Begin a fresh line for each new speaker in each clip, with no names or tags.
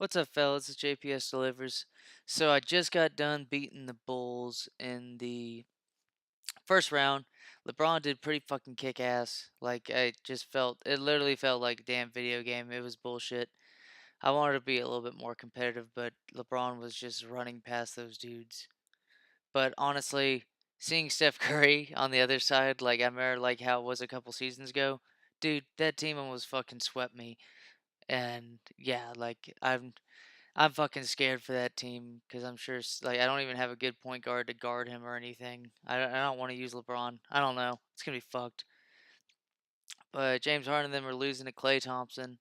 What's up, fellas? It's JPS Delivers. So I just got done beating the Bulls in the first round. LeBron did pretty fucking kick ass. Like I just felt it literally felt like a damn video game. It was bullshit. I wanted to be a little bit more competitive, but LeBron was just running past those dudes. But honestly, seeing Steph Curry on the other side, like I remember like how it was a couple seasons ago, dude, that team almost fucking swept me. And yeah, like I'm fucking scared for that team because I'm sure like I don't even have a good point guard to guard him or anything. I don't want to use LeBron. I don't know. It's gonna be fucked. But James Harden and them are losing to Klay Thompson,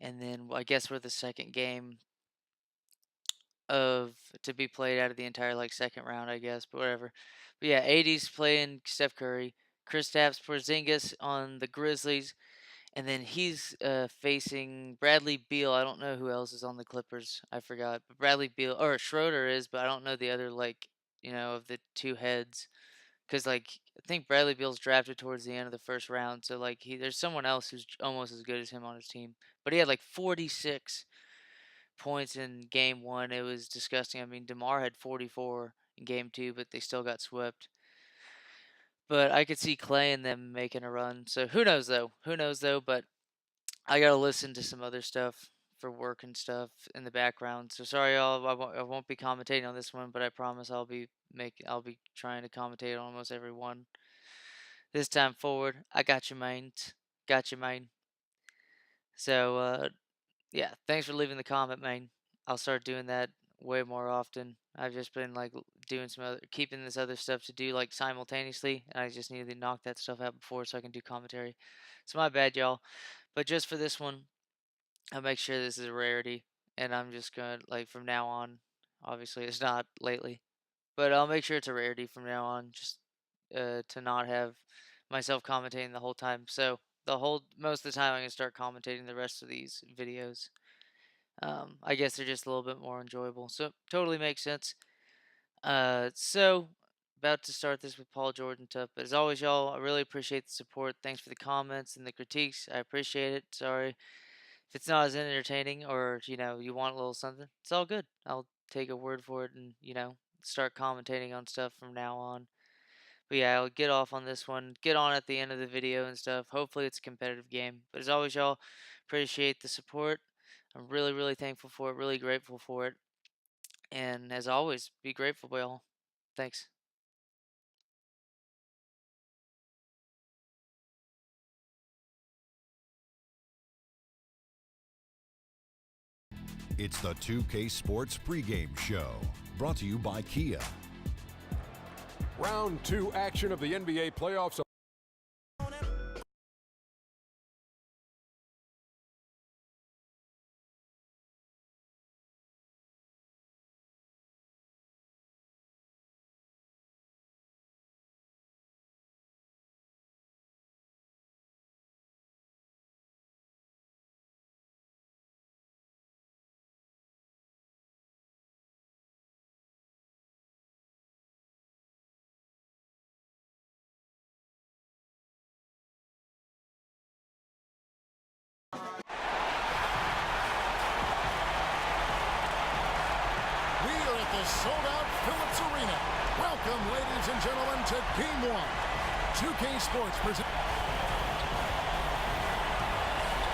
and then I guess we're the second game of to be played out of the entire like second round, I guess. But whatever. But yeah, AD's playing Steph Curry. Kristaps Porzingis on the Grizzlies. And then he's facing Bradley Beal. I don't know who else is on the Clippers. I forgot. But Bradley Beal or Schroeder is, but I don't know the other like of the two heads. Because like I think Bradley Beal's drafted towards the end of the first round, so like there's someone else who's almost as good as him on his team. But he had like 46 points in game one. It was disgusting. I mean, DeMar had 44 in game two, but they still got swept. But I could see Clay and them making a run. So who knows though? Who knows though? But I gotta listen to some other stuff for work and stuff in the background. So sorry, y'all. I won't be commentating on this one, but I promise I'll be trying to commentate on almost every one this time forward. I got you, man. Got you, man. So yeah, thanks for leaving the comment, man. I'll start doing that way more often. I've just been like doing some other, keeping this other stuff to do like simultaneously, and I just needed to knock that stuff out before so I can do commentary. So my bad, y'all. But just for this one, I'll make sure this is a rarity, and I'm just gonna like from now on. Obviously, it's not lately, but I'll make sure it's a rarity from now on, just to not have myself commentating the whole time. So the whole most of the time, I'm gonna start commentating the rest of these videos. I guess they're just a little bit more enjoyable. So totally makes sense. So about to start this with Paul Jordan stuff, but as always, y'all, I really appreciate the support. Thanks for the comments and the critiques. I appreciate it. Sorry if it's not as entertaining or you want a little something. It's all good. I'll take a word for it and start commentating on stuff from now on. But yeah, I'll get off on this one. Get on at the end of the video and stuff. Hopefully it's a competitive game. But as always, y'all, appreciate the support. I'm really, really thankful for it. Really grateful for it. And as always, be grateful, y'all. Thanks.
It's the 2K Sports pregame show, brought to you by Kia.
Round two action of the NBA playoffs. We are at the sold-out Phillips Arena. Welcome, ladies and gentlemen, to Game 1. 2K Sports presents.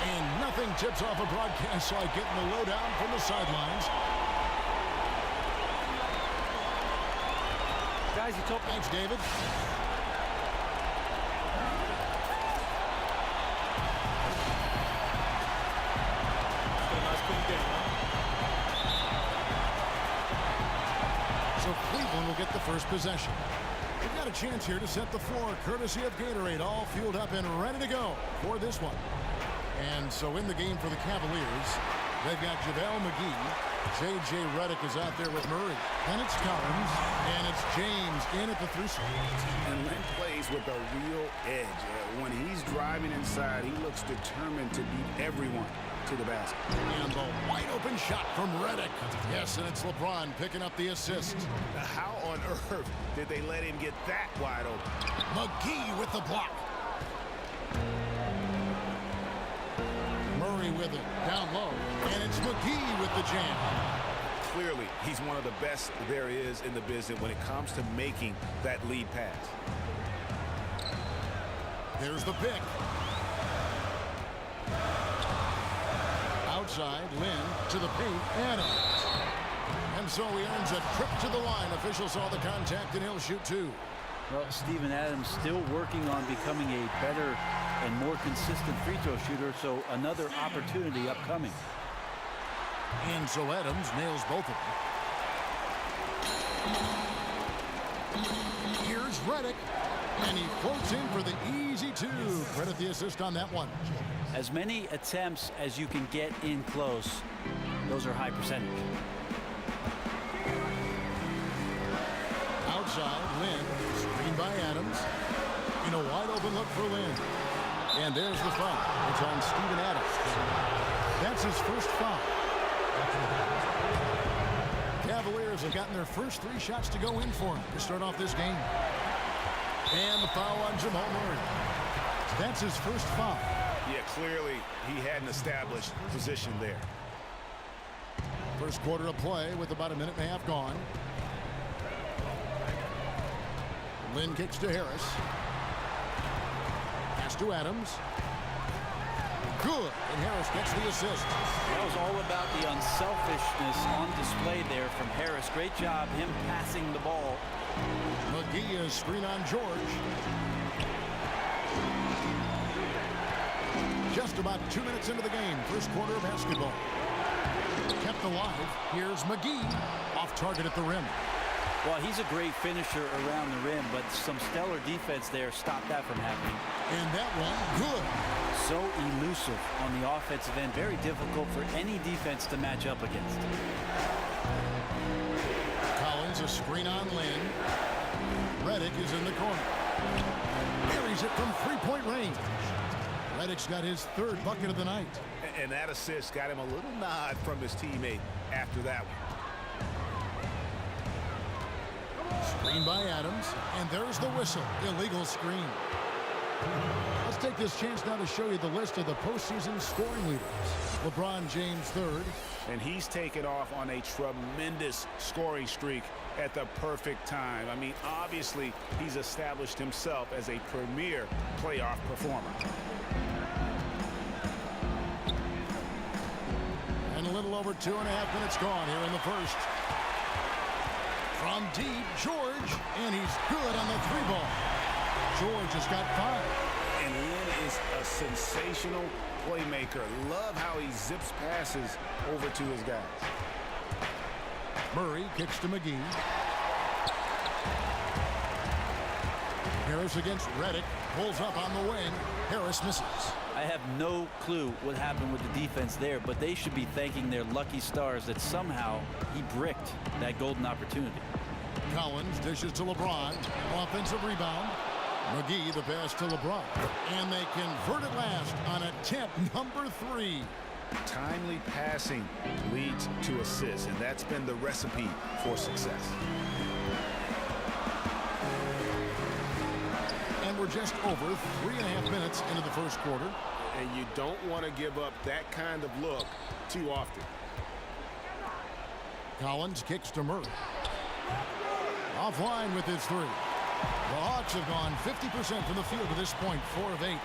And nothing tips off a broadcast like getting the lowdown from the sidelines.
Guys, you told.
Thanks, David. So Cleveland will get the first possession. They've got a chance here to set the floor, courtesy of Gatorade, all fueled up and ready to go for this one. And so in the game for the Cavaliers, they've got JaVale McGee. J.J. Redick is out there with Murray. Then it's Collins, and it's James in at the three spot.
And Len plays with a real edge. When he's driving inside, he looks determined to beat everyone to the basket.
And the wide-open shot from Redick. Yes, and it's LeBron picking up the assist.
How on earth did they let him get that wide open?
McGee with the block. Murray with it, down low. And it's McGee with with the jam.
Clearly, he's one of the best there is in the business when it comes to making that lead pass.
Here's the pick. Outside, Lynn to the paint, Adams. And so he earns a trip to the line. Officials saw the contact, and he'll shoot two.
Well, Steven Adams still working on becoming a better and more consistent free throw shooter, so another opportunity upcoming.
And so Adams nails both of them. Here's Redick, and he floats in for the easy two. Credit the assist on that one.
As many attempts as you can get in close, those are high percentage.
Outside, Lynn, screened by Adams. In a wide open look for Lynn. And there's the foul. It's on Steven Adams. That's his first foul. Cavaliers have gotten their first 3 shots to go in for him to start off this game. And the foul on Jamal Murray. That's his first foul.
Yeah, clearly he had an established position there.
First quarter of play with about a minute and a half gone. Lynn kicks to Harris. Pass to Adams. Good, and Harris gets the assist.
That was all about the unselfishness on display there from Harris. Great job, him passing the ball.
McGee is screen on George. Just about 2 minutes into the game, first quarter of basketball. Kept alive. Here's McGee, off target at the rim.
Well, he's a great finisher around the rim, but some stellar defense there stopped that from happening.
And that one, good.
So elusive on the offensive end. Very difficult for any defense to match up against.
Collins, a screen on Lynn. Redick is in the corner. Buries it from three-point range. Redick's got his 3rd bucket of the night.
And that assist got him a little nod from his teammate after that one.
Screen by Adams, and there's the whistle. Illegal screen. Let's take this chance now to show you the list of the postseason scoring leaders. LeBron James 3rd.
And he's taken off on a tremendous scoring streak at the perfect time. I mean, obviously, he's established himself as a premier playoff performer.
And a little over 2.5 minutes gone here in the first. From deep, George, and he's good on the 3-ball. George has got 5.
And Lynn is a sensational playmaker. Love how he zips passes over to his guys.
Murray kicks to McGee. Harris against Redick. Pulls up on the wing. Harris misses.
I have no clue what happened with the defense there, but they should be thanking their lucky stars that somehow he bricked that golden opportunity.
Collins dishes to LeBron. Offensive rebound. McGee the pass to LeBron. And they convert it last on attempt number 3.
Timely passing leads to assists, and that's been the recipe for success.
And we're just over 3.5 minutes into the first quarter.
And you don't want to give up that kind of look too often.
Collins kicks to Murray. Offline with his 3. The Hawks have gone 50% from the field to this point, 4 of 8.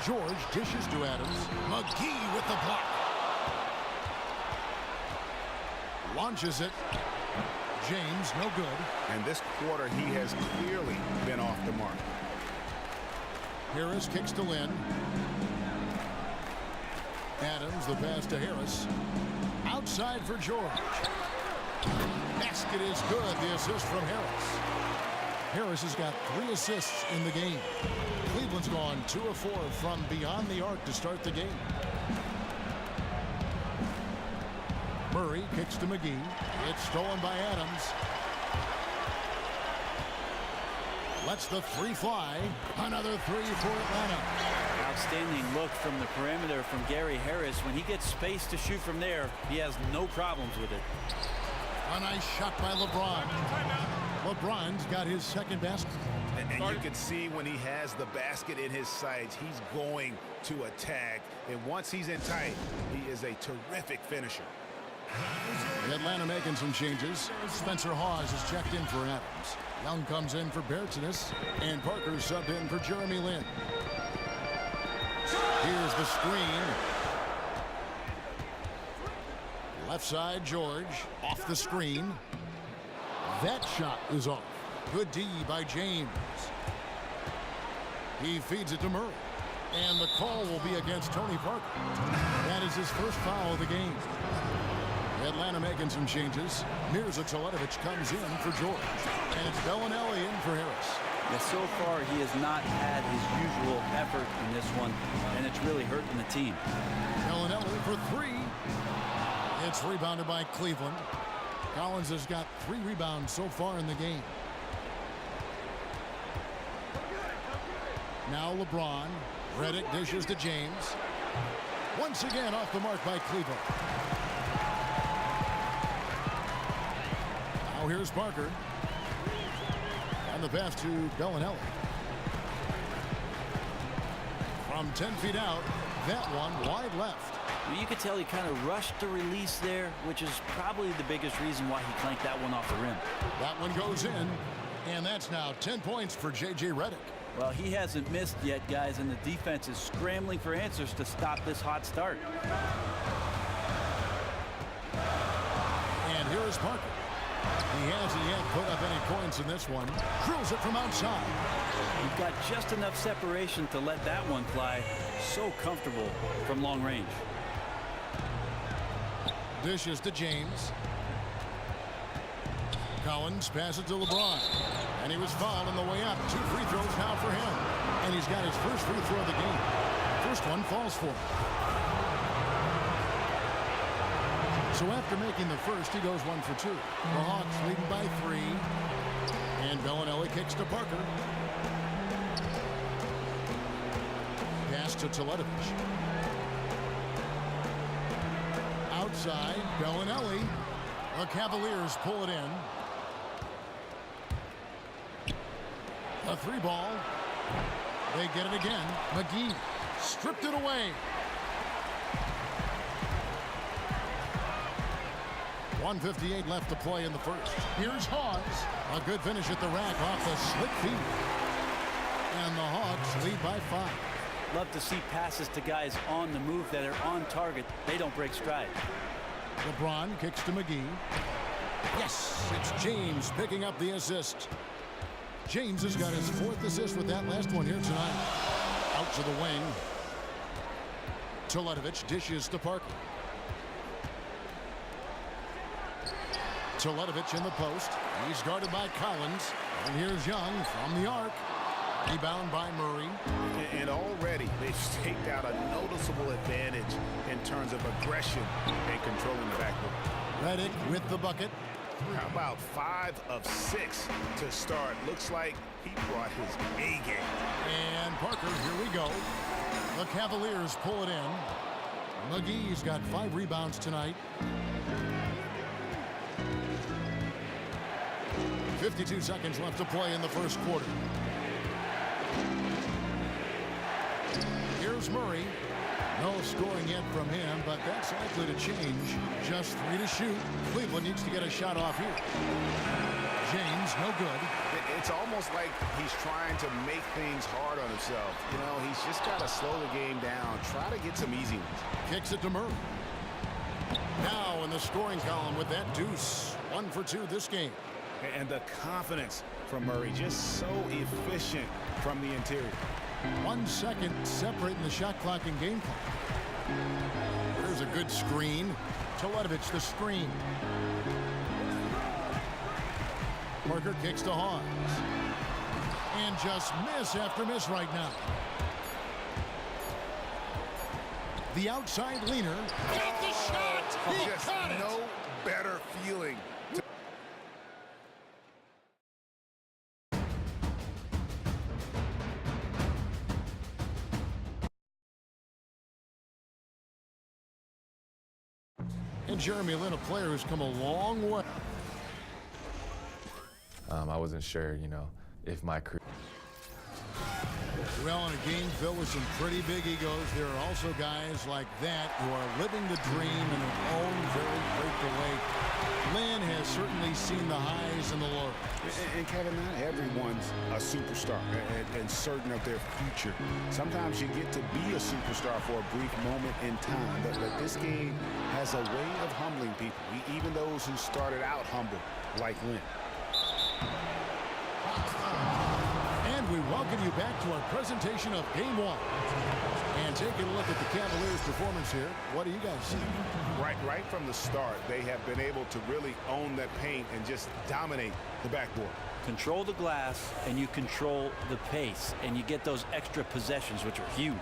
George dishes to Adams. McGee with the block. Launches it. James, no good.
And this quarter, he has clearly been off the mark.
Harris kicks to Lynn. Adams, the pass to Harris. Outside for George. Basket is good. The assist from Harris. Harris has got 3 assists in the game. Cleveland's gone 2 of 4 from beyond the arc to start the game. Murray kicks to McGee. It's stolen by Adams. Lets the 3 fly. Another 3 for Atlanta.
Outstanding look from the perimeter from Gary Harris. When he gets space to shoot from there, he has no problems with it.
A nice shot by LeBron. LeBron's got his 2nd basket.
And you can see when he has the basket in his sights, he's going to attack. And once he's in tight, he is a terrific finisher.
Atlanta making some changes. Spencer Hawes is checked in for Adams. Young comes in for Bertinas, and Parker subbed in for Jeremy Lin. Here's the screen. Left side, George. Off the screen. That shot is off. Good D by James. He feeds it to Murray. And the call will be against Tony Parker. That is his first foul of the game. Atlanta making some changes. Mirza Teletovic comes in for George. And it's Bellinelli in for Harris.
Yeah, so far he has not had his usual effort in this one, and it's really hurting the team.
Bellinelli for three. It's rebounded by Cleveland. Collins has got 3 rebounds so far in the game. Now LeBron. Redick dishes to James. Once again off the mark by Cleveland. Now here's Parker. And the pass to Bellinelli. From 10 feet out, that one wide left.
You could tell he kind of rushed the release there, which is probably the biggest reason why he clanked that one off the rim.
That one goes in, and that's now 10 points for J.J. Redick.
Well, he hasn't missed yet, guys, and the defense is scrambling for answers to stop this hot start.
And here is Parker. He hasn't yet put up any points in this one. Drills it from outside.
You've got just enough separation to let that one fly. So comfortable from long range.
Dishes to James. Collins passes to LeBron. And he was fouled on the way up. 2 free throws now for him. And he's got his first free throw of the game. First one falls for him. So after making the first, he goes 1 for 2. The Hawks leading by 3. And Bellinelli kicks to Parker. Pass to Teletovic. Outside, Bellinelli. The Cavaliers pull it in. A 3 ball. They get it again. McGee stripped it away. 1:58 left to play in the first. Here's Hawes. A good finish at the rack off the slick feet. And the Hawks lead by 5.
Love to see passes to guys on the move that are on target. They don't break stride.
LeBron kicks to McGee. Yes, it's James picking up the assist. James has got his 4th assist with that last one here tonight. Out to the wing. Teletovic dishes to Parker. Teletovic in the post. He's guarded by Collins. And here's Young from the arc. Rebound by Murray.
And already they've staked out a noticeable advantage in terms of aggression and controlling the backcourt.
Redick with the bucket.
How about 5 of 6 to start? Looks like he brought his A game.
And Parker, here we go. The Cavaliers pull it in. McGee's got 5 rebounds tonight. 52 seconds left to play in the first quarter. Here's Murray. No scoring yet from him, but that's likely to change. Just 3 to shoot. Cleveland needs to get a shot off here. James, no good.
It's almost like he's trying to make things hard on himself. You know, he's just got to slow the game down. Try to get some easy ones.
Kicks it to Murray. Now in the scoring column with that deuce. 1 for 2 this game.
And the confidence from Murray, just so efficient from the interior.
1 second separating the shot clock and game clock. There's a good screen. Teletovic the screen. Parker kicks to Hawes. And just miss after miss right now. The outside leaner. Got the shot! He
Just
caught it!
no better feeling.
And Jeremy Lin, a player who's come a long way.
I wasn't sure, you know, if my career.
Well, in a game filled with some pretty big egos, there are also guys like that who are living the dream in their own very grateful way. Lynn has certainly seen the highs and the lows.
And Kevin, not everyone's a superstar and certain of their future. Sometimes you get to be a superstar for a brief moment in time, but this game has a way of humbling people, even those who started out humble, like Lynn.
And we welcome you back to our presentation of Game 1. And taking a look at the Cavaliers' performance here, what do you guys see?
Right from the start, they have been able to really own that paint and just dominate the backboard.
Control the glass, and you control the pace, and you get those extra possessions, which are huge.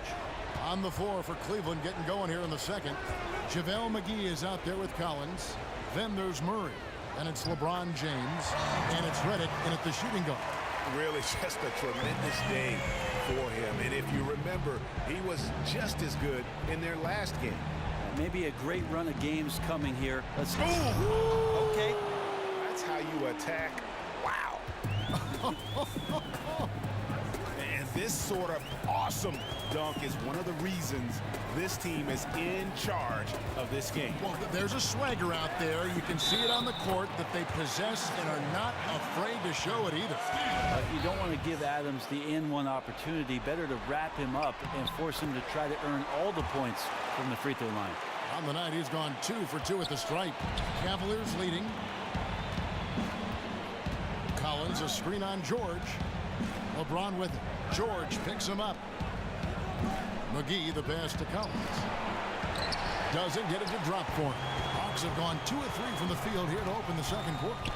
On the floor for Cleveland, getting going here in the second. JaVale McGee is out there with Collins. Then there's Murray. And it's LeBron James. And it's Redick in at the shooting guard.
Really just a tremendous day for him. And if you remember, he was just as good in their last game.
Maybe a great run of games coming here. Let's go. Okay.
That's how you attack. Wow. And this sort of awesome dunk is one of the reasons this team is in charge of this game.
Well, there's a swagger out there. You can see it on the court that they possess and are not afraid to show it either.
You don't want to give Adams the N1 opportunity. Better to wrap him up and force him to try to earn all the points from the free throw line.
On the night, he's gone 2 for 2 at the stripe. Cavaliers leading. Collins, a screen on George. LeBron with it. George picks him up. McGee, the pass to Collins. Doesn't get it to drop for him. Hawks have gone 2 of 3 from the field here to open the second quarter.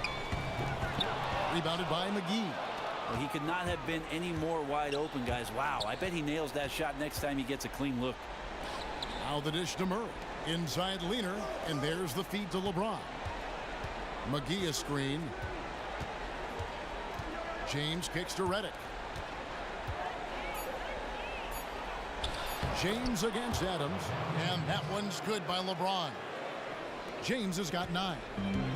Rebounded by McGee.
Well, he could not have been any more wide open, guys. Wow, I bet he nails that shot next time he gets a clean look.
Now the dish to Murray. Inside leaner, and there's the feed to LeBron. McGee a screen. James kicks to Redick. James against Adams, and that one's good by LeBron. James has got 9.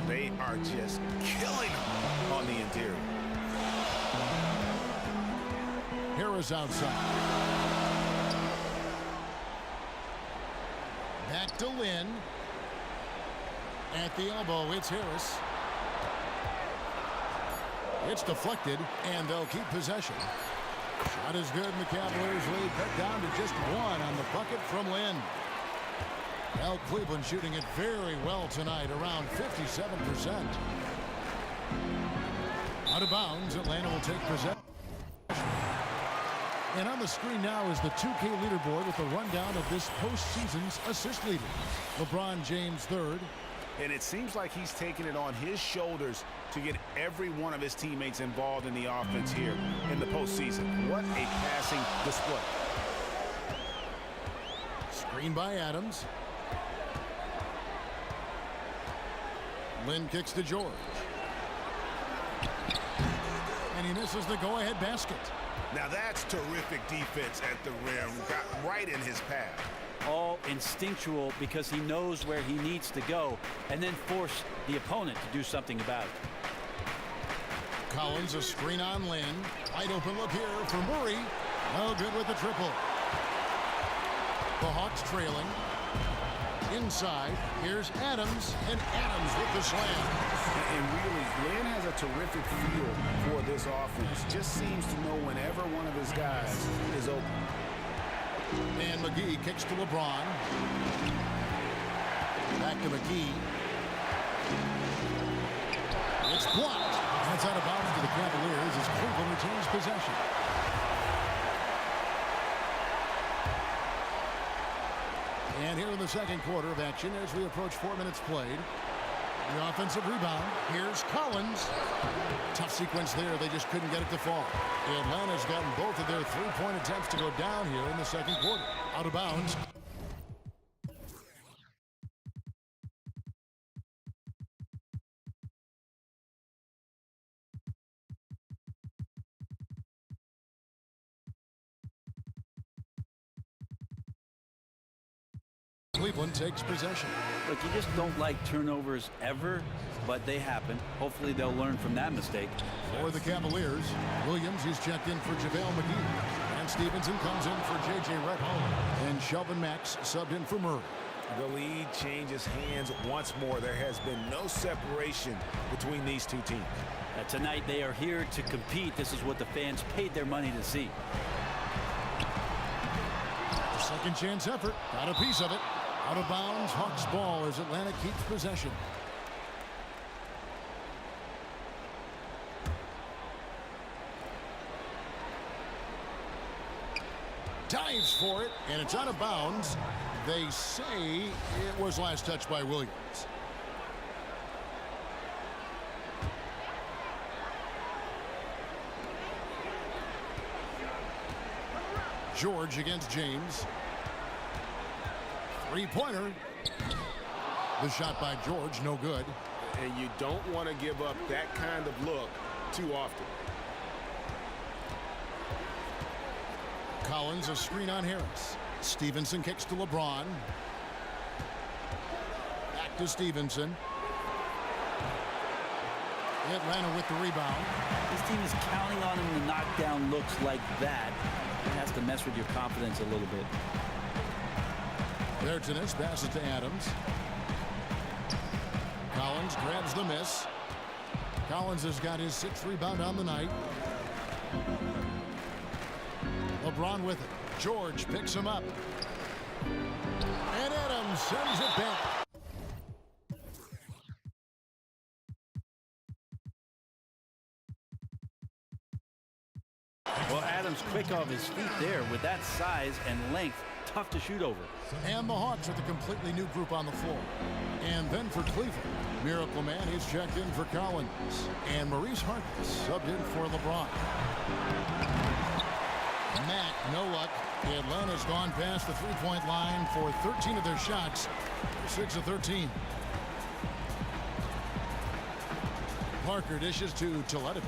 They are just killing him on the interior.
Harris outside. Back to Lynn. At the elbow, it's Harris. It's deflected, and they'll keep possession. Shot is good, and the Cavaliers lead cut down to just 1 on the bucket from Lynn. Well, Cleveland shooting it very well tonight, around 57%. Out of bounds, Atlanta will take possession. And on the screen now is the 2K leaderboard with a rundown of this postseason's assist leaders. LeBron James third.
And it seems like he's taking it on his shoulders to get every one of his teammates involved in the offense here in the postseason. What a passing display.
Screen by Adams. Lynn kicks to George. And he misses the go-ahead basket.
Now that's terrific defense at the rim. Got right in his path.
All instinctual because he knows where he needs to go and then force the opponent to do something about it.
Collins a screen on Lynn. Wide open look here for Murray. No good with the triple. The Hawks trailing. Inside, here's Adams, and Adams with the slam.
And really, Lynn has a terrific feel for this offense. Just seems to know whenever one of his guys is open.
And McGee kicks to LeBron. Back to McGee. It's blocked. That's out of bounds to the Cavaliers as Cleveland retains possession. And here in the second quarter of action as we approach 4 minutes played. The offensive rebound. Here's Collins. Tough sequence there. They just couldn't get it to fall. Atlanta's gotten both of their three-point attempts to go down here in the second quarter. Out of bounds. Cleveland takes possession.
Look, you just don't like turnovers ever, but they happen. Hopefully they'll learn from that mistake.
For the Cavaliers, Williams is checked in for JaVale McGee. And Stevenson comes in for J.J. Redick. And Shelvin Max subbed in for Murray.
The lead changes hands once more. There has been no separation between these two teams.
Tonight they are here to compete. This is what the fans paid their money to see.
Second chance effort. Got a piece of it. Out of bounds. Hawks ball as Atlanta keeps possession. Dives for it, and it's out of bounds. They say it was last touched by Williams. George against James. Three-pointer. The shot by George, no good.
And you don't want to give up that kind of look too often.
Collins, a screen on Harris. Stevenson kicks to LeBron. Back to Stevenson. Atlanta with the rebound.
This team is counting on him to knock down looks like that. It has to mess with your confidence a little bit.
Bertines passes to Adams. Collins grabs the miss. Collins has got his 6th rebound on the night. LeBron with it. George picks him up. And Adams sends it back.
Well, Adams quick off his feet there with that size and length. Tough to shoot over.
And the Hawks with a completely new group on the floor. And then for Cleveland, Miracle Man is checked in for Collins. And Maurice Harkless subbed in for LeBron. Matt, no luck. Atlanta's gone past the three-point line for 13 of their shots. 6 of 13. Parker dishes to Teletovic.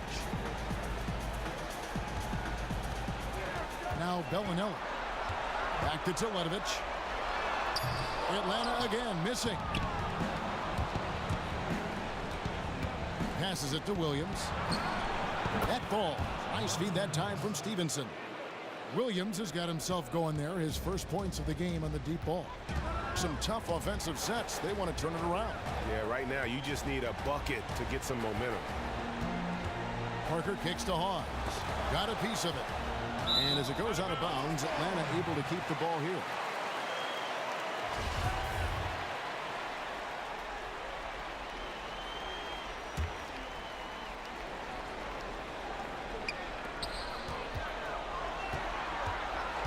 Now Bellinelli. Back to Teletovic. Atlanta again missing. Passes it to Williams. That ball. Nice feed that time from Stevenson. Williams has got himself going there. His first points of the game on the deep ball. Some tough offensive sets. They want to turn it around.
Yeah, right now you just need a bucket to get some momentum.
Parker kicks to Hawes. Got a piece of it. And as it goes out of bounds, Atlanta able to keep the ball here.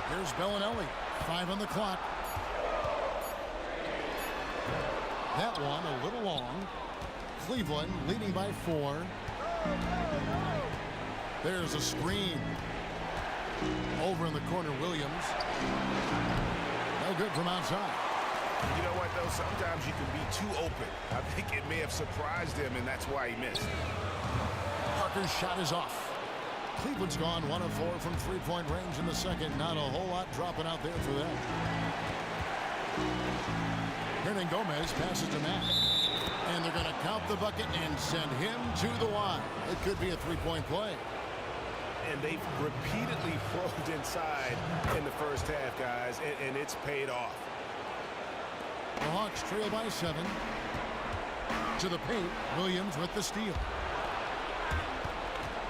Here's Bellinelli. 5 on the clock. That one a little long. Cleveland leading by 4. There's a screen. Over in the corner, Williams. No good from outside.
You know what, though? Sometimes you can be too open. I think it may have surprised him, and that's why he missed.
Parker's shot is off. Cleveland's gone 1 of 4 from three-point range in the second. Not a whole lot dropping out there for them. Hernan Gomez passes to Matt. And they're going to count the bucket and send him to the line. It could be a three-point play.
And they've repeatedly rolled inside in the first half, guys, and it's paid off.
The Hawks trail by 7. To the paint, Williams with the steal.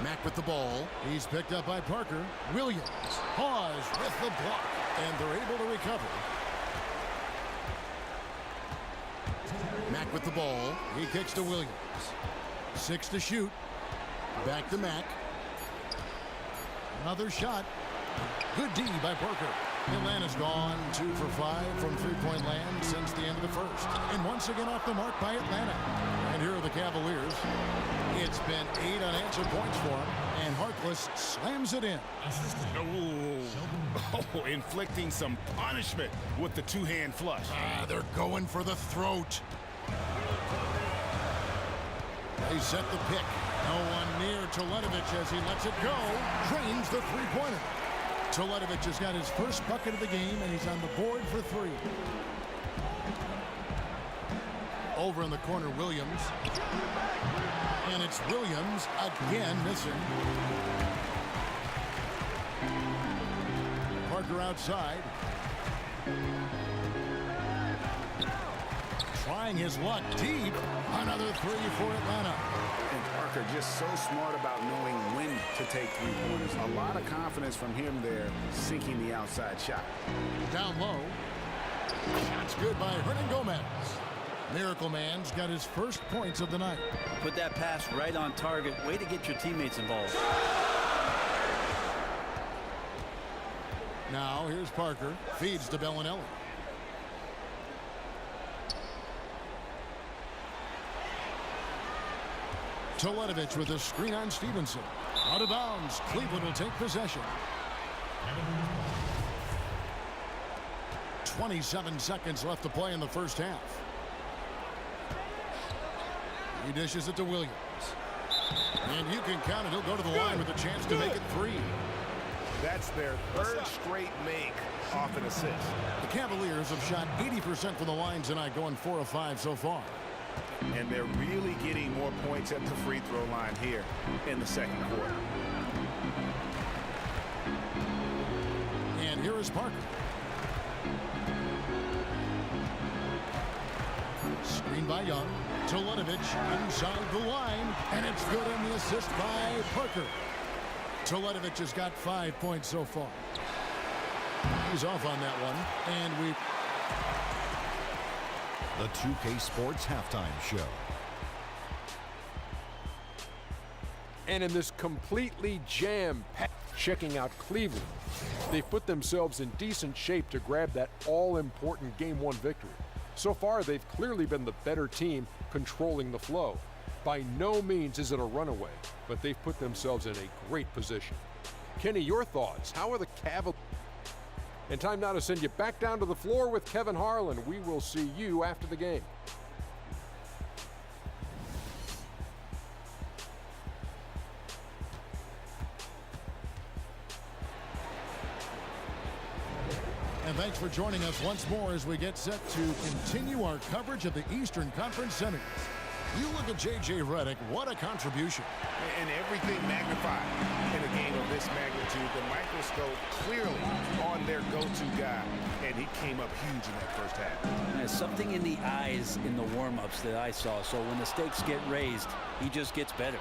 Mack with the ball. He's picked up by Parker. Williams. Hawes with the block. And they're able to recover. Mack with the ball. He kicks to Williams. 6 to shoot. Back to Mack. Another shot. Good D by Parker. Atlanta's gone 2 for 5 from three-point land since the end of the first. And once again off the mark by Atlanta. And here are the Cavaliers. It's been 8 unanswered points for him. And Harkless slams it in.
Oh, inflicting some punishment with the two-hand flush.
They're going for the throat. They set the pick. No one near Teletovic as he lets it go. Drains the three-pointer. Teletovic has got his first bucket of the game, and he's on the board for 3. Over in the corner, Williams. And it's Williams again missing. Parker outside. Trying his luck deep. Another three for Atlanta.
And Parker just so smart about knowing when to take three-pointers. A lot of confidence from him there, sinking the outside shot.
Down low. Shot's good by Hernangomez. Miracle Man's got his first points of the night.
Put that pass right on target. Way to get your teammates involved.
Now here's Parker. Feeds to Bellinelli. Teletovic with a screen on Stevenson. Out of bounds. Cleveland will take possession. 27 seconds left to play in the first half. He dishes it to Williams. And you can count it. He'll go to the line with a chance to make it three.
That's their third straight make off an assist.
The Cavaliers have shot 80% from the line tonight, going 4 of 5 so far.
And they're really getting more points at the free throw line here in the second quarter.
And here is Parker. Screen by Young. Teletovic inside the line. And it's good on the assist by Parker. Teletovic has got 5 points so far. He's off on that one. And we...
The 2K Sports Halftime Show.
And in this completely jam-packed, checking out Cleveland, they've put themselves in decent shape to grab that all-important Game 1 victory. So far, they've clearly been the better team controlling the flow. By no means is it a runaway, but they've put themselves in a great position. Kenny, your thoughts? How are the Cavaliers? And time now to send you back down to the floor with Kevin Harlan. We will see you after the game.
And thanks for joining us once more as we get set to continue our coverage of the Eastern Conference Semis. You look at J.J. Redick, what a contribution.
And everything magnified in a game of this magnitude. The microscope clearly on their go-to guy, and he came up huge in that first half.
There's something in the eyes in the warm-ups that I saw, so when the stakes get raised, he just gets better.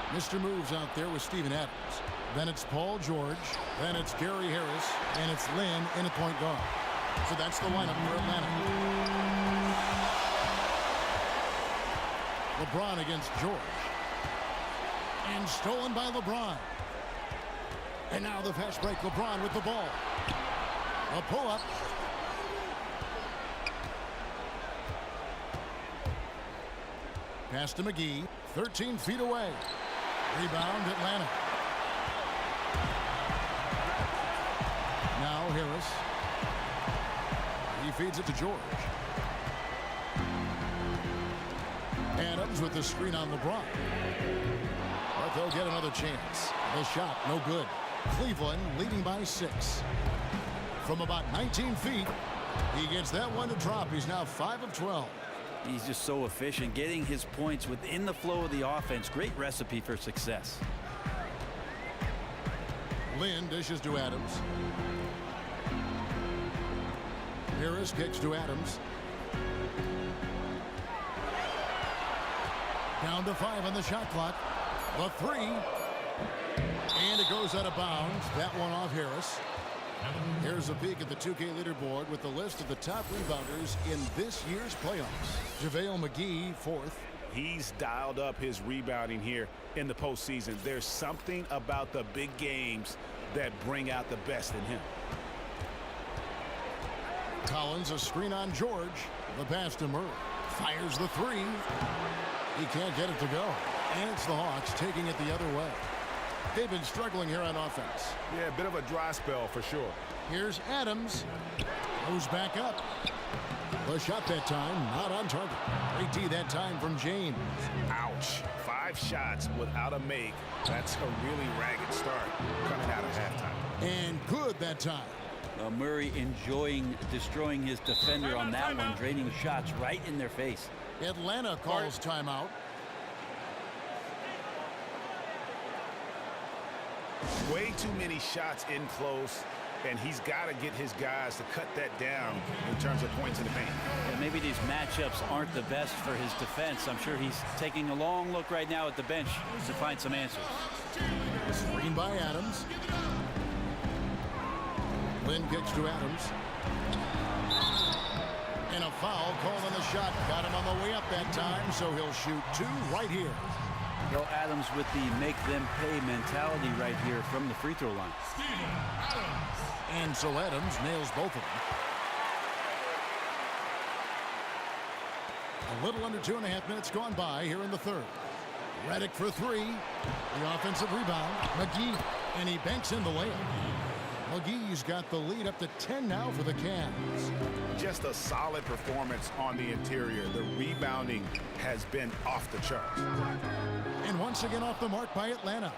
Mr. Moves out there with Steven Adams. Then it's Paul George. Then it's Gary Harris. And it's Lynn in at point guard. So that's the lineup for Atlanta. LeBron against George. And stolen by LeBron. And now the fast break. LeBron with the ball. A pull-up. Pass to McGee. 13 feet away. Rebound Atlanta. Now Harris. He feeds it to George. Adams with the screen on LeBron. But they'll get another chance. The shot, no good. Cleveland leading by 6. From about 19 feet, he gets that one to drop. He's now 5 of 12.
He's just so efficient, getting his points within the flow of the offense. Great recipe for success.
Lynn dishes to Adams. Harris kicks to Adams. Down to 5 on the shot clock. The 3. And it goes out of bounds. That one off Harris. Here's a peek at the 2K leaderboard with the list of the top rebounders in this year's playoffs. JaVale McGee, 4th.
He's dialed up his rebounding here in the postseason. There's something about the big games that bring out the best in him.
Collins, a screen on George. The pass to Murray. Fires the 3. He can't get it to go. And it's the Hawks taking it the other way. They've been struggling here on offense.
Yeah, a bit of a dry spell for sure.
Here's Adams. Goes back up. The shot that time, not on target. Great D that time from James.
Ouch. 5 shots without a make. That's a really ragged start coming out of halftime.
And good that time.
Murray enjoying destroying his defender on that one, draining shots right in their face.
Atlanta calls timeout.
Way too many shots in close, and he's got to get his guys to cut that down in terms of points in the paint.
And maybe these matchups aren't the best for his defense. I'm sure he's taking a long look right now at the bench to find some answers.
Screen by Adams. Lynn kicks to Adams. And a foul called on the shot. Got him on the way up that time, so he'll shoot 2 right here.
Well, Adams with the make them pay mentality right here from the free throw line.
And so Adams nails both of them. A little under 2.5 minutes gone by here in the third. Redick for 3. The offensive rebound. McGee, and he banks in the layup. McGee's got the lead up to 10 now for the Cavs.
Just a solid performance on the interior. The rebounding has been off the charts.
And once again off the mark by Atlanta.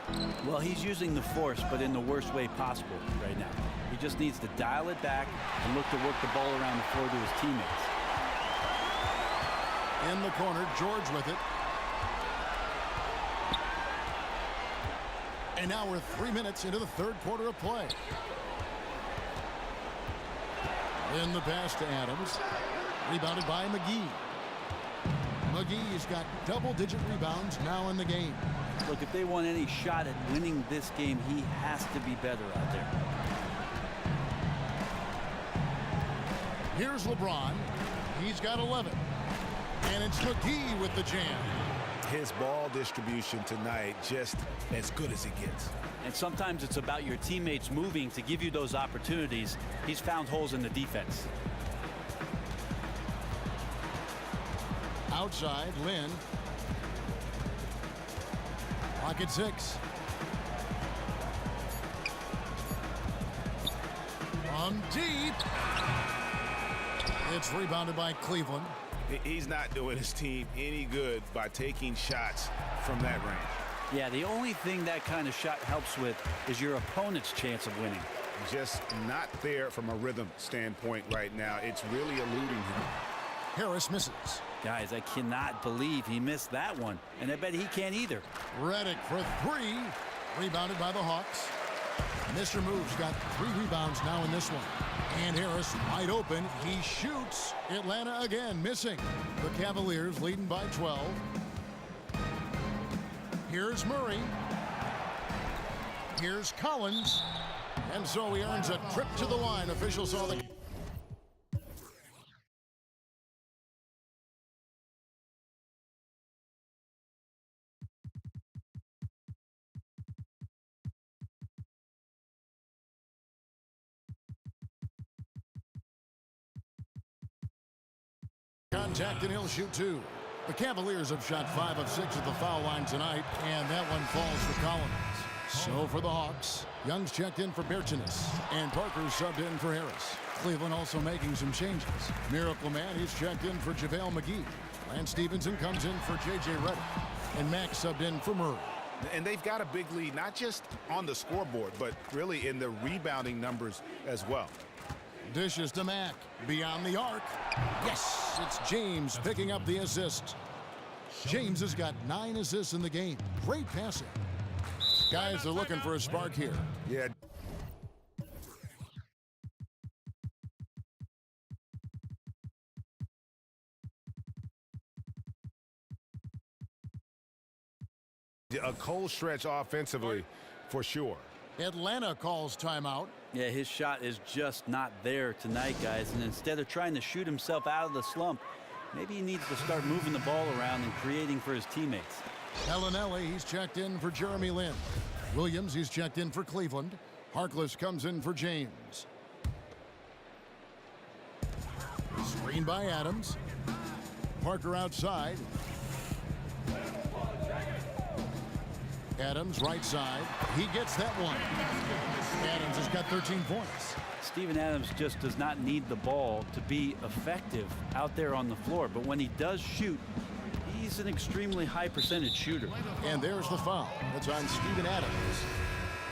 Well, he's using the force, but in the worst way possible right now. He just needs to dial it back and look to work the ball around the floor to his teammates.
In the corner, George with it. And now we're 3 minutes into the third quarter of play. In the pass to Adams. Rebounded by McGee. McGee's got double-digit rebounds now in the game.
Look, if they want any shot at winning this game, he has to be better out there.
Here's LeBron. He's got 11. And it's McGee with the jam.
His ball distribution tonight just as good as it gets.
And sometimes it's about your teammates moving to give you those opportunities. He's found holes in the defense.
Outside, Lynn. Pocket 6. From deep. It's rebounded by Cleveland.
He's not doing his team any good by taking shots from that range.
Yeah, the only thing that kind of shot helps with is your opponent's chance of winning.
Just not there from a rhythm standpoint right now. It's really eluding him.
Harris misses.
Guys, I cannot believe he missed that one, and I bet he can't either.
Redick for 3. Rebounded by the Hawks. Mr. Move's got 3 rebounds now in this one. And Harris wide open. He shoots. Atlanta again missing. The Cavaliers leading by 12. Here's Murray. Here's Collins. And so he earns a trip to the line. Officials saw the... Contact and he'll shoot 2. The Cavaliers have shot 5 of 6 at the foul line tonight, and that one falls for Collins. So for the Hawks, Young's checked in for Bertinus, and Parker's subbed in for Harris. Cleveland also making some changes. Miracle Man, he's checked in for JaVale McGee. Lance Stevenson comes in for J.J. Redick, and Max subbed in for Murray.
And they've got a big lead, not just on the scoreboard, but really in the rebounding numbers as well.
Dishes to Mack. Beyond the arc. Yes, it's James picking up the assist. James has got 9 assists in the game. Great passing. Guys are looking for a spark here.
Yeah. A cold stretch offensively, for sure.
Atlanta calls timeout.
Yeah, his shot is just not there tonight, guys. And instead of trying to shoot himself out of the slump, maybe he needs to start moving the ball around and creating for his teammates.
Bellinelli, he's checked in for Jeremy Lin. Williams, he's checked in for Cleveland. Harkless comes in for James. Screen by Adams. Parker outside. Adams right side. He gets that one. Adams has got 13 points.
Steven Adams just does not need the ball to be effective out there on the floor. But when he does shoot, he's an extremely high percentage shooter.
And there's the foul. It's on Steven Adams.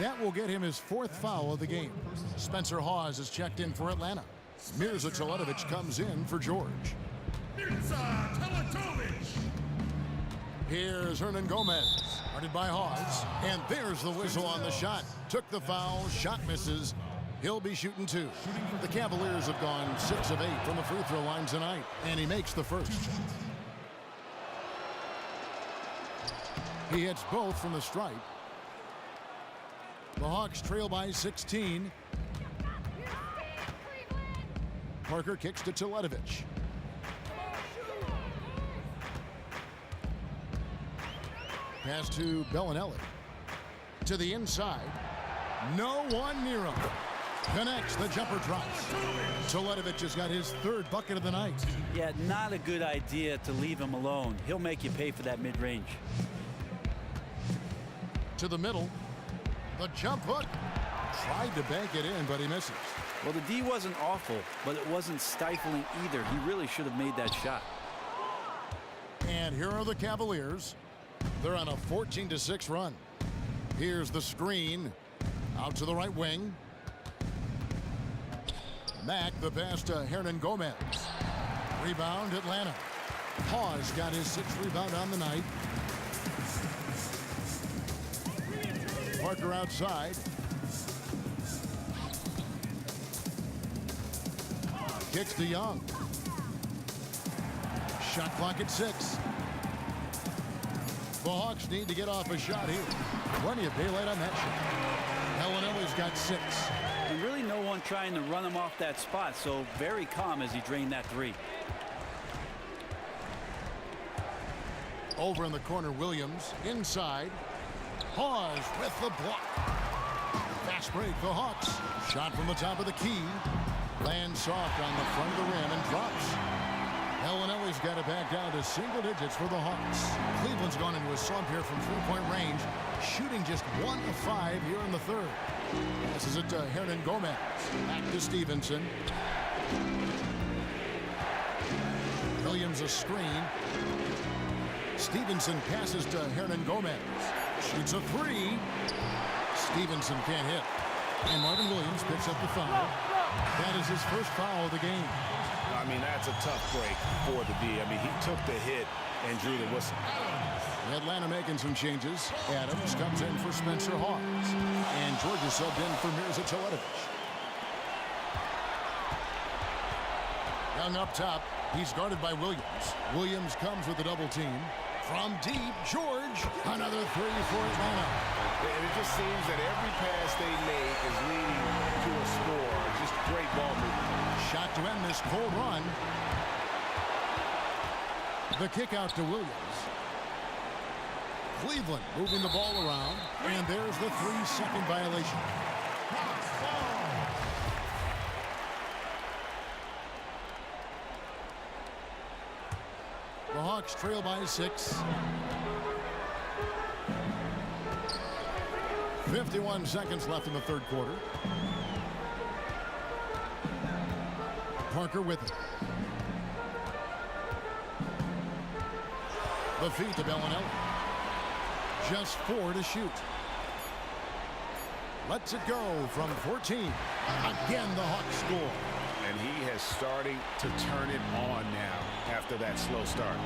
That will get him his 4th foul of the game. Spencer Hawes is checked in for Atlanta. Mirza Teletovic comes in for George. Here's Hernan Gomez, guarded by Hawes, and there's the whistle on the shot. Took the foul, shot misses. He'll be shooting 2. The Cavaliers have gone 6 of 8 from the free throw line tonight, and he makes the first. He hits both from the stripe. The Hawks trail by 16. Parker kicks to Teletovic. Pass to Bellinelli. To the inside. No one near him. Connects, the jumper drops. Teletovic has got his 3rd bucket of the night.
Yeah, not a good idea to leave him alone. He'll make you pay for that mid-range.
To the middle. The jump hook. Tried to bank it in, but he misses.
Well, the D wasn't awful, but it wasn't stifling either. He really should have made that shot.
And here are the Cavaliers. They're on a 14-6 run. Here's the screen. Out to the right wing. Mack, the pass to Hernan Gomez. Rebound, Atlanta. Hawes got his 6th rebound on the night. Parker outside. Kicks to Young. Shot clock at 6. The Hawks need to get off a shot here. Plenty of daylight on that shot. Bellinelli's got 6.
And really no one trying to run him off that spot, so very calm as he drained that 3.
Over in the corner, Williams. Inside. Hawes with the block. Fast break, the Hawks. Shot from the top of the key. Lands soft on the front of the rim and drops. Bellinelli's got it back down to single digits for the Hawks. Cleveland's gone into a slump here from 3-point range, shooting just 1 of 5 here in the 3rd. Passes it to Hernan Gomez. Back to Stevenson. Williams a screen. Stevenson passes to Hernan Gomez. Shoots a 3. Stevenson can't hit. And Marvin Williams picks up the foul. That is his 1st foul of the game.
I mean, that's a tough break for the D. I mean, he took the hit and drew the whistle.
Atlanta making some changes. Adams comes in for Spencer Hawes. And Georgia subbed in for Mirza Teletovic. Young up top. He's guarded by Williams. Williams comes with a double team. From deep, George. Another 3 for Atlanta.
And it just seems that every pass they make is leading to a score. Just great ball movement.
Shot to end this cold run. The kick out to Williams. Cleveland moving the ball around. And there's the 3-second violation. The Hawks trail by 6. 51 seconds left in the 3rd quarter. Parker with it. The feed to Bellinelli. Just 4 to shoot. Lets it go from 14. Again, the Hawks score.
And he has starting to turn it on now after that slow start.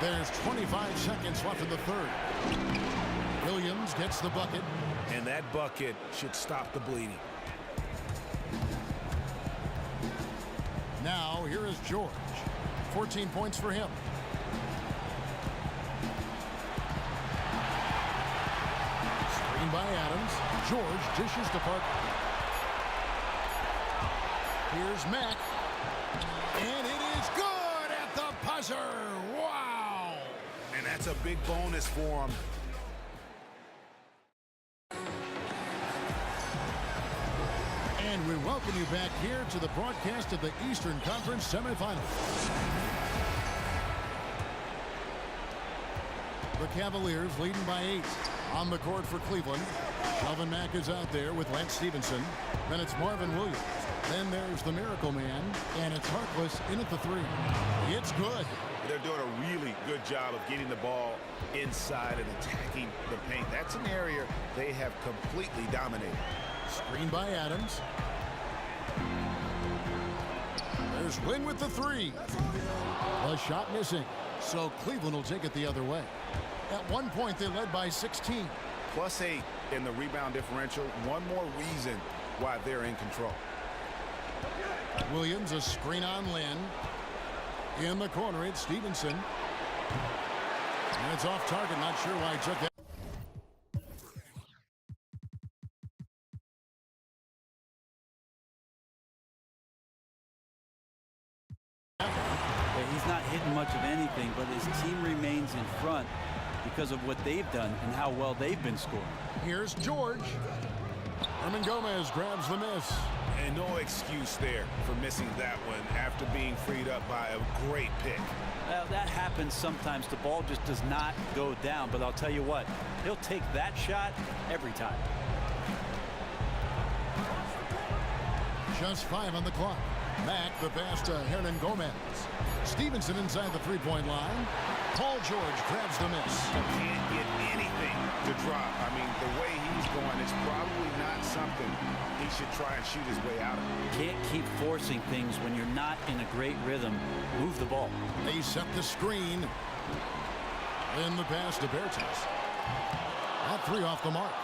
There's 25 seconds left in the 3rd. Williams gets the bucket.
And that bucket should stop the bleeding.
Now, here is George. 14 points for him. Screen by Adams. George dishes to Parker. Here's Mack. And it is good at the buzzer. Wow!
And that's a big bonus for him.
And we welcome you back here to the broadcast of the Eastern Conference Semifinals. The Cavaliers leading by 8. On the court for Cleveland. Shelvin Mack is out there with Lance Stevenson. Then it's Marvin Williams. Then there's the Miracle Man. And it's Harkless in at the 3. It's good.
They're doing a really good job of getting the ball inside and attacking the paint. That's an area they have completely dominated.
Screen by Adams. There's Lynn with the three. The shot missing. So Cleveland will take it the other way. At one point, they led by 16.
+8 in the rebound differential. One more reason why they're in control.
Williams, a screen on Lynn. In the corner, it's Stevenson. And it's off target. Not sure why he took that.
He's not hitting much of anything, but his team remains in front because of what they've done and how well they've been scoring.
Here's George. Herman Gomez grabs the miss.
And no excuse there for missing that one after being freed up by a great pick.
Well, that happens sometimes. The ball just does not go down, but I'll tell you what, he'll take that shot every time.
Just 5 on the clock. Mack the pass to Hernan Gomez. Stevenson inside the three-point line. Paul George grabs the miss.
Can't get anything to drop. I mean, the way he's going, it's probably not something he should try and shoot his way out of.
Can't keep forcing things when you're not in a great rhythm. Move the ball.
They set the screen. Then the pass to Bertens. That three off the mark.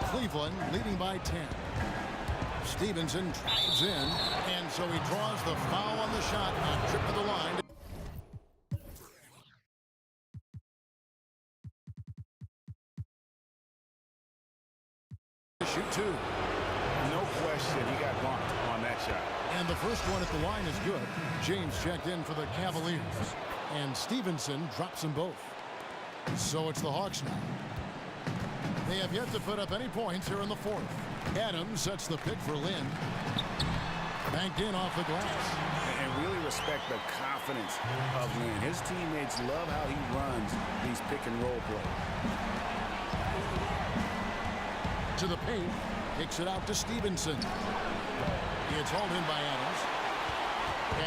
Cleveland leading by 10. Stevenson drives in, and so he draws the foul on the shot on trip to the line. Shoot two.
No question, he got bumped on that shot.
And the first one at the line is good. James checked in for the Cavaliers, and Stevenson drops them both. So it's the Hawks now. They have yet to put up any points here in the fourth. Adams sets the pick for Lynn. Banked in off the glass.
And really respect the confidence of Lynn. His teammates love how he runs these pick-and-roll plays.
To the paint. Kicks it out to Stevenson. It's hauled in by Adams.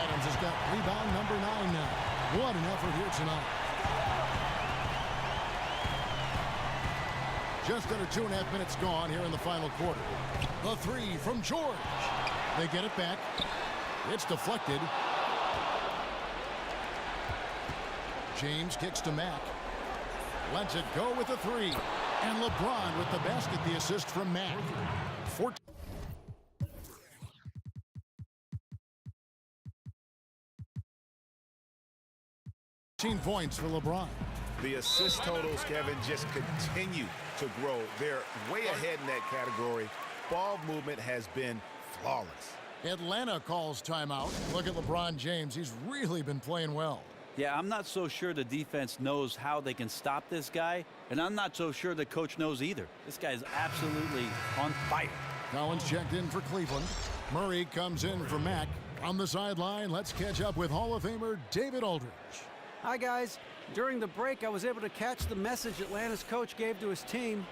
Adams has got rebound number 9 now. What an effort here tonight. Just under 2.5 minutes gone here in the final quarter. The three from George. They get it back. It's deflected. James kicks to Mack. Lets it go with the three. And LeBron with the basket, the assist from Mack. 14 points for LeBron.
The assist totals, Kevin, just continue to grow. They're way ahead in that category. Ball movement has been flawless.
Atlanta calls timeout. Look at LeBron James. He's really been playing well.
Yeah, I'm not so sure the defense knows how they can stop this guy, and I'm not so sure the coach knows either. This guy's absolutely on fire.
Collins checked in for Cleveland. Murray comes in for Mack. On the sideline, let's catch up with Hall of Famer David Aldridge.
Hi, guys. During the break, I was able to catch the message Atlanta's coach gave to his team.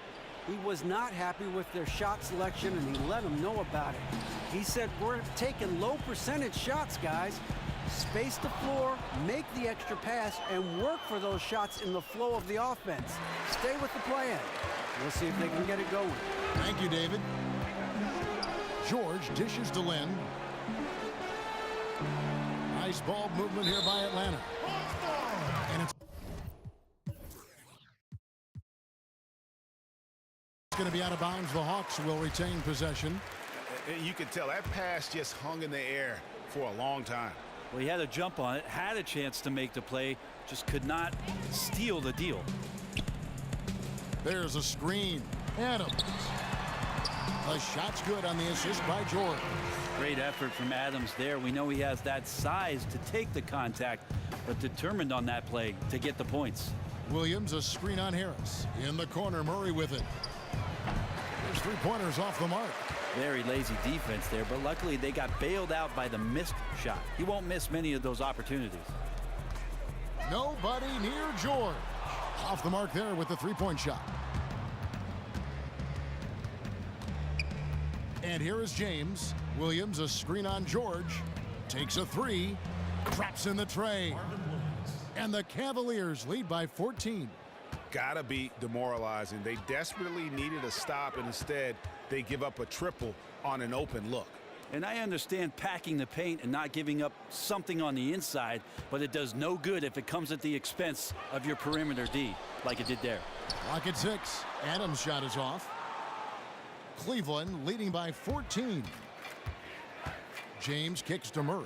He was not happy with their shot selection, and he let them know about it. He said, we're taking low percentage shots, guys. Space the floor, make the extra pass, and work for those shots in the flow of the offense. Stay with the plan. We'll see if they can get it going.
Thank you, David. George dishes to Lynn. Nice ball movement here by Atlanta. And it's going to be out of bounds. The Hawks will retain possession.
You can tell that pass just hung in the air for a long time.
Well, he had a jump on it, had a chance to make the play, just could not steal the deal.
There's a screen. Adams. The shot's good on the assist by George.
Great effort from Adams there. We know he has that size to take the contact, but determined on that play to get the points.
Williams, a screen on Harris. In the corner, Murray with it. There's three-pointers off the mark.
Very lazy defense there, but luckily they got bailed out by the missed shot. He won't miss many of those opportunities.
Nobody near George. Off the mark there with the three-point shot. And here is James. Williams, a screen on George. Takes a three. Drops in the tray. And the Cavaliers lead by 14.
Gotta be demoralizing. They desperately needed a stop, and instead they give up a triple on an open look.
And I understand packing the paint and not giving up something on the inside, but it does no good if it comes at the expense of your perimeter D, like it did there.
Clock at 6. Adams' shot is off. Cleveland leading by 14. James kicks to Murray.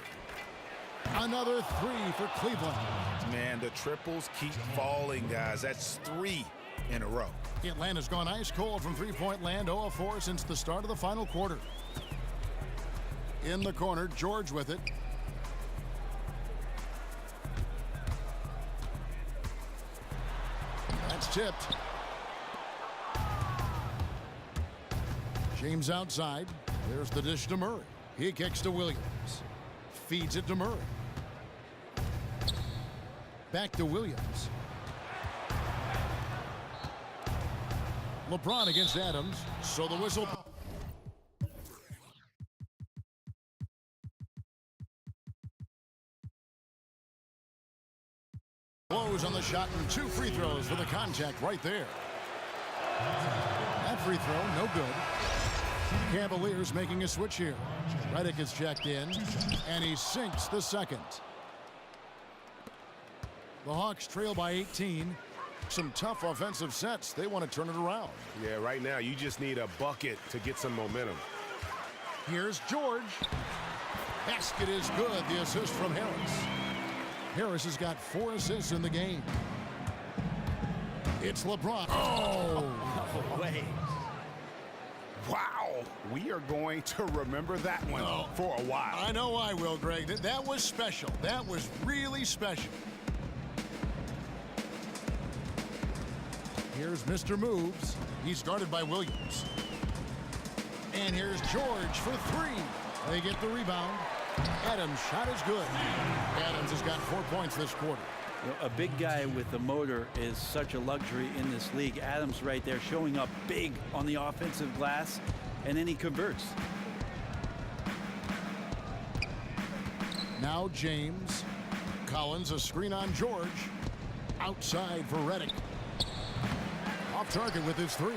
Another 3 for Cleveland.
Man, the triples keep falling, guys. That's 3 in a row.
Atlanta's gone ice cold from three-point land, 0 of 4 since the start of the final quarter. In the corner, George with it. That's tipped. James outside. There's the dish to Murray. He kicks to Williams. Feeds it to Murray. Back to Williams. LeBron against Adams. So the whistle. Blows on the shot and 2 free throws for the contact right there. That free throw, no good. Cavaliers making a switch here. Redick is checked in, and he sinks the second. The Hawks trail by 18. Some tough offensive sets. They want to turn it around.
Yeah, right now you just need a bucket to get some momentum.
Here's George. Basket is good. The assist from Harris. Harris has got 4 assists in the game. It's LeBron. Oh!
No way.
Wow. We are going to remember that one for a while.
I know I will, Greg. That was special. That was really special. Here's Mr. Moves. He's guarded by Williams. And here's George for 3. They get the rebound. Adams' shot is good. Adams has got 4 points this quarter.
You know, a big guy with a motor is such a luxury in this league. Adams right there showing up big on the offensive glass, and then he converts.
Now James. Collins, a screen on George. Outside for Redick. Off target with his 3.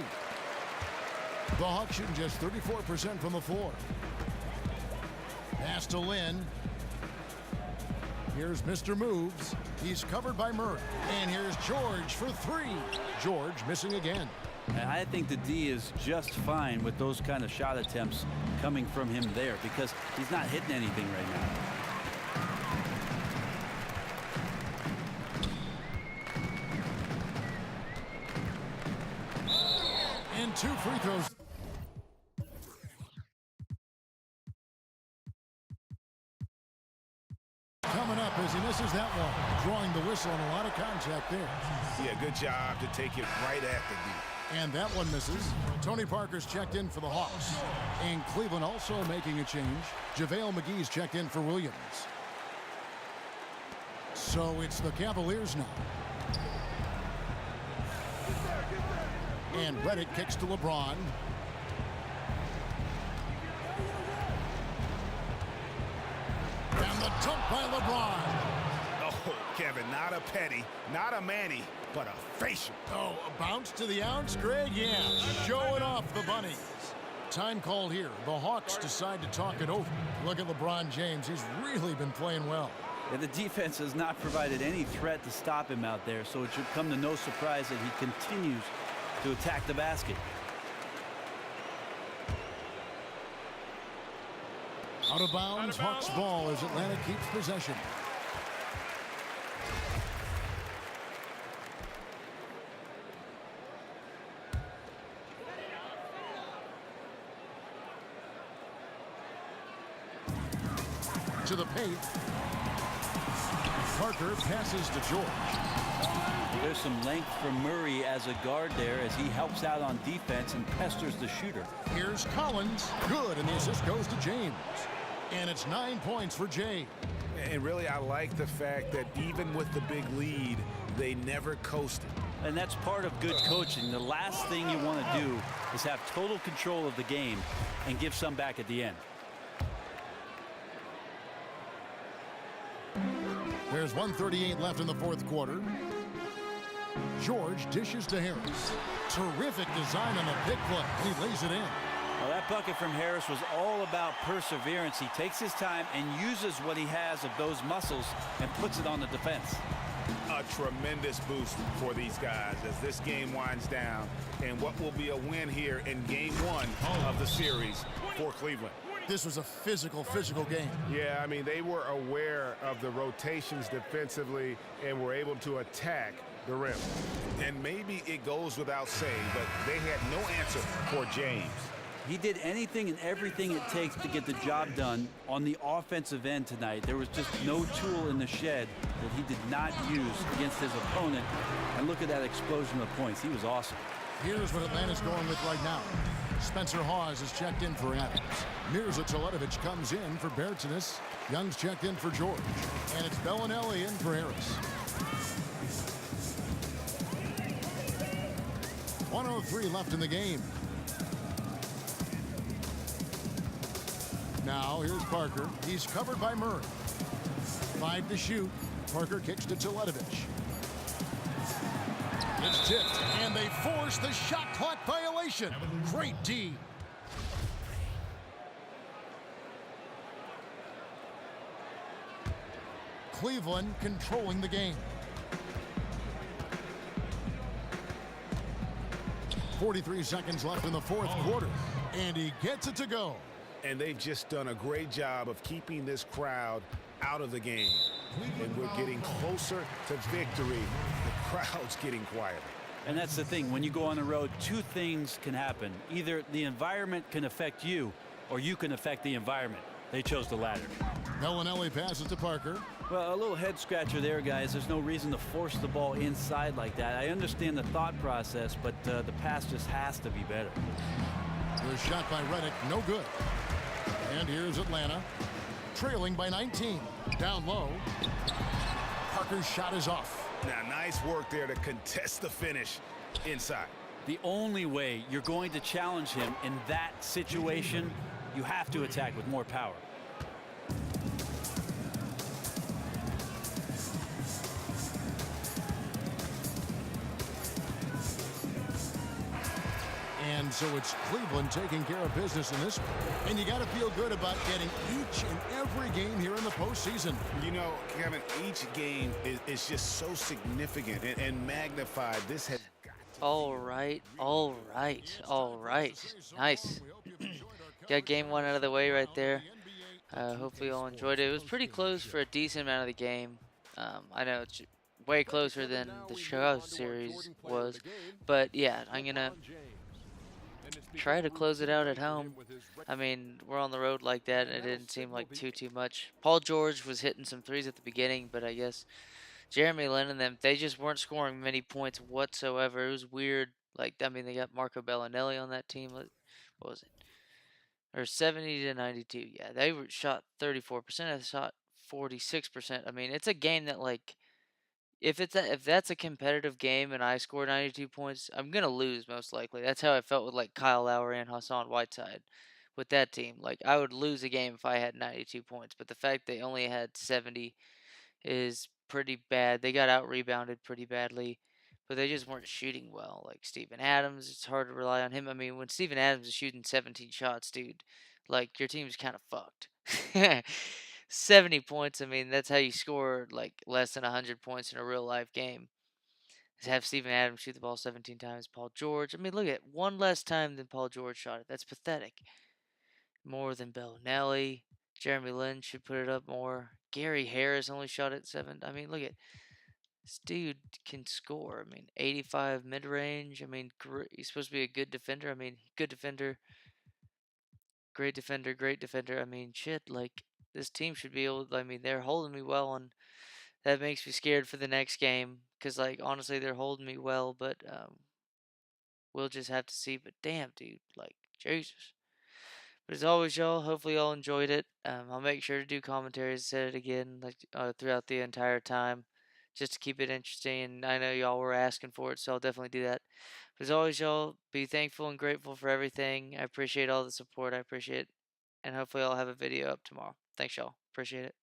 The Hawks shooting just 34% from the floor. Pass to Lynn. Here's Mr. Moves. He's covered by Murray. And here's George for 3. George missing again.
And I think the D is just fine with those kind of shot attempts coming from him there because he's not hitting anything right now.
And 2 free throws. Coming up as he misses that one. Drawing the whistle and a lot of contact there.
Yeah, good job to take it right at the D.
And that one misses. Tony Parker's checked in for the Hawks. And Cleveland also making a change. JaVale McGee's checked in for Williams. So it's the Cavaliers now. And Redick kicks to LeBron. And the dunk by LeBron.
Oh, Kevin, not a petty, not a Manny, but a facial.
Oh, a bounce to the ounce, Greg? Yeah, showing off the bunnies. Time called here. The Hawks decide to talk it over. Look at LeBron James. He's really been playing well.
Yeah, the defense has not provided any threat to stop him out there, so it should come to no surprise that he continues to attack the basket.
Out of bounds, Hawks ball as Atlanta keeps possession. To the paint. Parker passes to George.
There's some length from Murray as a guard there as he helps out on defense and pesters the shooter.
Here's Collins. Good, and the assist goes to James. And it's 9 points for James.
And really, I like the fact that even with the big lead, they never coasted.
And that's part of good coaching. The last thing you want to do is have total control of the game and give some back at the end.
There's There's 1:38 left in the fourth quarter. George dishes to Harris. Terrific design on the pick play. He lays it in.
Well, that bucket from Harris was all about perseverance. He takes his time and uses what he has of those muscles and puts it on the defense.
A tremendous boost for these guys as this game winds down and what will be a win here in game one of the series for Cleveland.
This was a physical game.
Yeah, I mean, they were aware of the rotations defensively and were able to attack the rim. And maybe it goes without saying, but they had no answer for James.
He did anything and everything it takes to get the job done on the offensive end tonight. There was just no tool in the shed that he did not use against his opponent. And look at that explosion of points. He was awesome.
Here's what Atlanta's going with right now. Spencer Hawes is checked in for Adams. Mirza Teletovic comes in for Bertanis. Young's checked in for George. And it's Bellinelli in for Harris. 1:03 left in the game. Now here's Parker. He's covered by Murray. 5 to shoot. Parker kicks to Teletovic. It's tipped, and they force the shot clock violation. Great D. Cleveland controlling the game. 43 seconds left in the fourth quarter, and he gets it to go.
And they've just done a great job of keeping this crowd out of the game. And we're getting closer to victory. The crowd's getting quieter.
And that's the thing. When you go on the road, two things can happen. Either the environment can affect you, or you can affect the environment. They chose the latter.
Bellinelli passes to Parker.
Well, a little head scratcher there, guys. There's no reason to force the ball inside like that. I understand the thought process, but the pass just has to be better.
The shot by Redick, no good. And here's Atlanta, trailing by 19. Down low. Parker's shot is off.
Now, nice work there to contest the finish inside.
The only way you're going to challenge him in that situation, you have to attack with more power.
And so it's Cleveland taking care of business in this one. And you got to feel good about getting each and every game here in the postseason.
You know, Kevin, each game is just so significant and magnified. This has got to
All right. Nice. Got game one out of the way right there. Hopefully you all enjoyed it. It was pretty close for a decent amount of the game. I know it's way closer than the Chicago series was. But yeah, I'm going to try to close it out at home. I mean, we're on the road like that, and it didn't seem like too much. Paul George was hitting some threes at the beginning, but I guess Jeremy Lin and them, they just weren't scoring many points whatsoever. It was weird. Like, I mean, they got Marco Bellinelli on that team. What was it? Or 70 to 92. Yeah, they were shot 34%. I shot 46%. I mean, it's a game that, like, if that's a competitive game and I score 92 points, I'm gonna lose most likely. That's how I felt with like Kyle Lowry and Hassan Whiteside with that team. Like, I would lose a game if I had 92 points, but the fact they only had 70 is pretty bad. They got out rebounded pretty badly, but they just weren't shooting well. Like Steven Adams, it's hard to rely on him. I mean, when Steven Adams is shooting 17 shots, dude, like your team's kind of fucked. 70 points, I mean, that's how you score like less than 100 points in a real life game. Is have Steven Adams shoot the ball 17 times. Paul George, I mean, look at one less time than Paul George shot it. That's pathetic. More than Bellinelli. Jeremy Lin should put it up more. Gary Harris only shot at 7. I mean, look at this dude can score. I mean, 85 mid range. I mean, he's supposed to be a good defender. I mean, good defender. Great defender, great defender. I mean, shit, like, this team should be able to, I mean, they're holding me well, and that makes me scared for the next game. Because, like, honestly, they're holding me well, but we'll just have to see. But damn, dude, like, Jesus. But as always, y'all, hopefully y'all enjoyed it. I'll make sure to do commentaries, said it again, like, throughout the entire time, just to keep it interesting. And I know y'all were asking for it, so I'll definitely do that. But as always, y'all, be thankful and grateful for everything. I appreciate all the support. I appreciate it. And hopefully I'll have a video up tomorrow. Thanks, y'all. Appreciate it.